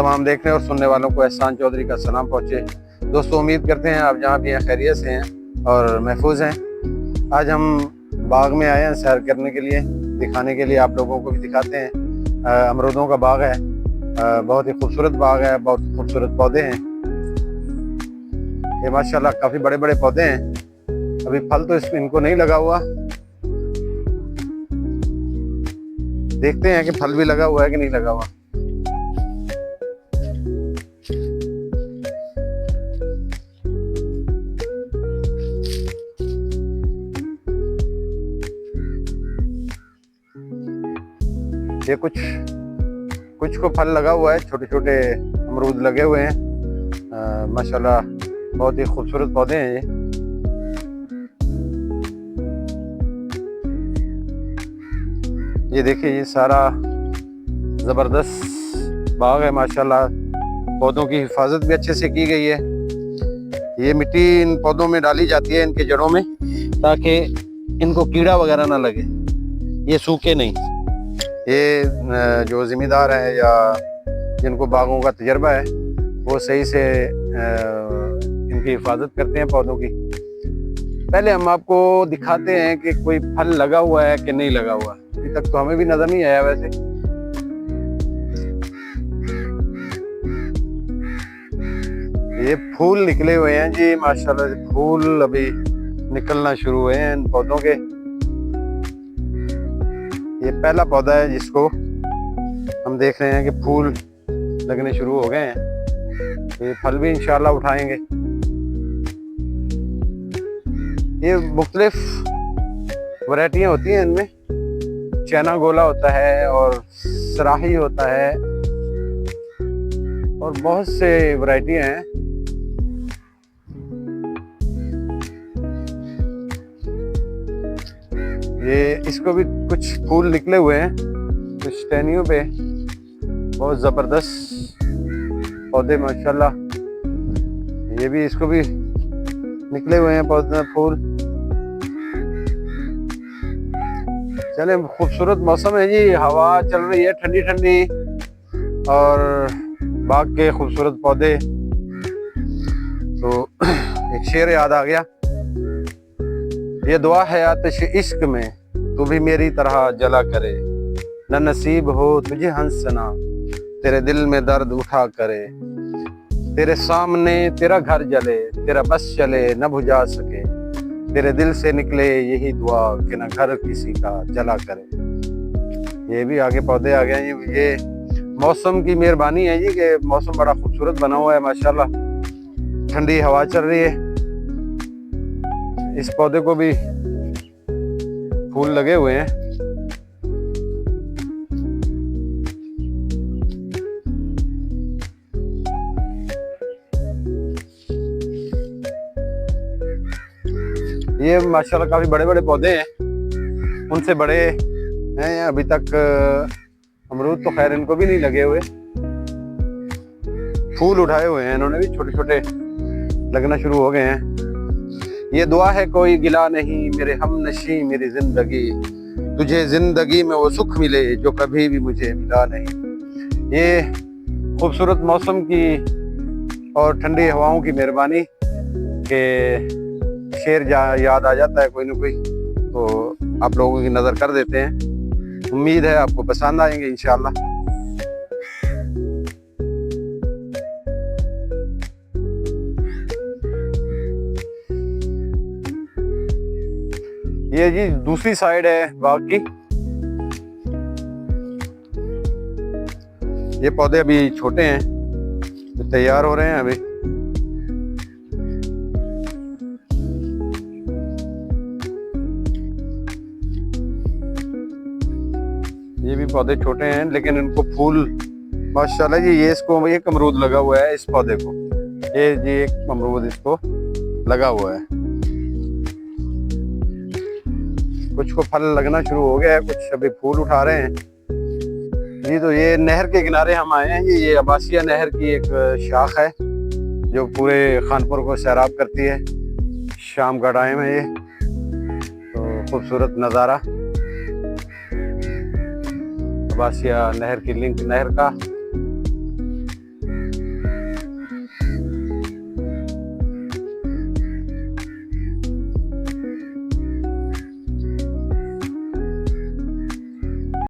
तमाम देखने और सुनने वालों को एहसान चौधरी का सलाम पहुँचे। दोस्तों, उम्मीद करते हैं आप जहाँ भी हैं खैरियत से हैं और महफूज हैं। आज हम बाग में आए हैं सैर करने के लिए, दिखाने के लिए, आप लोगों को भी दिखाते हैं। अमरूदों का बाग है, बहुत ही खूबसूरत बाग है, बहुत खूबसूरत पौधे हैं ये माशाल्लाह। काफ़ी बड़े बड़े पौधे हैं, अभी फल तो इनको नहीं लगा हुआ। देखते हैं कि फल भी लगा हुआ है कि नहीं लगा हुआ। ये कुछ को फल लगा हुआ है, छोटे छोटे अमरूद लगे हुए हैं। माशाल्लाह बहुत ही खूबसूरत पौधे हैं ये देखिए, ये सारा ज़बरदस्त बाग है माशाल्लाह। पौधों की हिफाजत भी अच्छे से की गई है। ये मिट्टी इन पौधों में डाली जाती है, इनके जड़ों में, ताकि इनको कीड़ा वगैरह ना लगे, ये सूखे नहीं। ये जो ज़िम्मेदार हैं या जिनको बागों का तजर्बा है, वो सही से इनकी हिफाजत करते हैं पौधों की। पहले हम आपको दिखाते हैं कि कोई फल लगा हुआ है कि नहीं लगा हुआ। अभी तक तो हमें भी नजर नहीं आया वैसे। ये फूल निकले हुए हैं जी माशाल्लाह, फूल अभी निकलना शुरू हुए हैं इन पौधों के। ये पहला पौधा है जिसको हम देख रहे हैं कि फूल लगने शुरू हो गए हैं। तो ये फल भी इंशाल्लाह उठाएंगे। ये मुख्तलिफ वैरायटियाँ होती हैं इनमें, चैना गोला होता है और सराही होता है और बहुत से वैरायटियाँ हैं। ये इसको भी कुछ फूल निकले हुए हैं कुछ टहनियों पे, बहुत ज़बरदस्त पौधे माशाल्लाह। ये भी, इसको भी निकले हुए हैं पौधे फूल। चले, खूबसूरत मौसम है जी, हवा चल रही है ठंडी ठंडी और बाग के खूबसूरत पौधे। तो एक शेर याद आ गया, ये दुआ है आतिश इश्क में, तू भी मेरी तरह जला करे, न नसीब हो तुझे हंसना, तेरे दिल में दर्द उठा करे, तेरे सामने तेरा घर जले, तेरा बस चले न बुझा सके, तेरे दिल से निकले यही दुआ कि न घर किसी का जला करे। ये भी आगे पौधे आ गए हैं। ये मौसम की मेहरबानी है जी कि मौसम बड़ा खूबसूरत बना हुआ है माशाल्लाह। ठंडी हवा चल रही है। इस पौधे को भी फूल लगे हुए हैं। ये माशाल्लाह काफी बड़े बड़े पौधे हैं, उनसे बड़े हैं। अभी तक अमरूद तो खैर इनको भी नहीं लगे हुए, फूल उठाए हुए हैं इन्होंने भी, छोटे छोटे लगना शुरू हो गए हैं। ये दुआ है कोई गिला नहीं मेरे हमनशी मेरी जिंदगी, तुझे जिंदगी में वो सुख मिले जो कभी भी मुझे मिला नहीं। ये खूबसूरत मौसम की और ठंडी हवाओं की मेहरबानी के शेर याद आ जाता है कोई ना कोई, तो आप लोगों की नज़र कर देते हैं। उम्मीद है आपको पसंद आएंगे इंशाल्लाह। ये जी दूसरी साइड है बाग की। ये पौधे अभी छोटे हैं, तो तैयार हो रहे हैं अभी। ये भी पौधे छोटे हैं लेकिन इनको फूल माशाल्लाह जी। ये इसको एक अमरूद लगा हुआ है इस पौधे को, ये जी एक अमरूद इसको लगा हुआ है। कुछ को फल लगना शुरू हो गया है, कुछ अभी फूल उठा रहे हैं जी। तो ये नहर के किनारे हम आए हैं। ये अब्बासिया नहर की एक शाख है जो पूरे खानपुर को सैराब करती है। शाम का टाइम है ये, तो खूबसूरत नज़ारा अब्बासिया नहर की लिंक नहर का।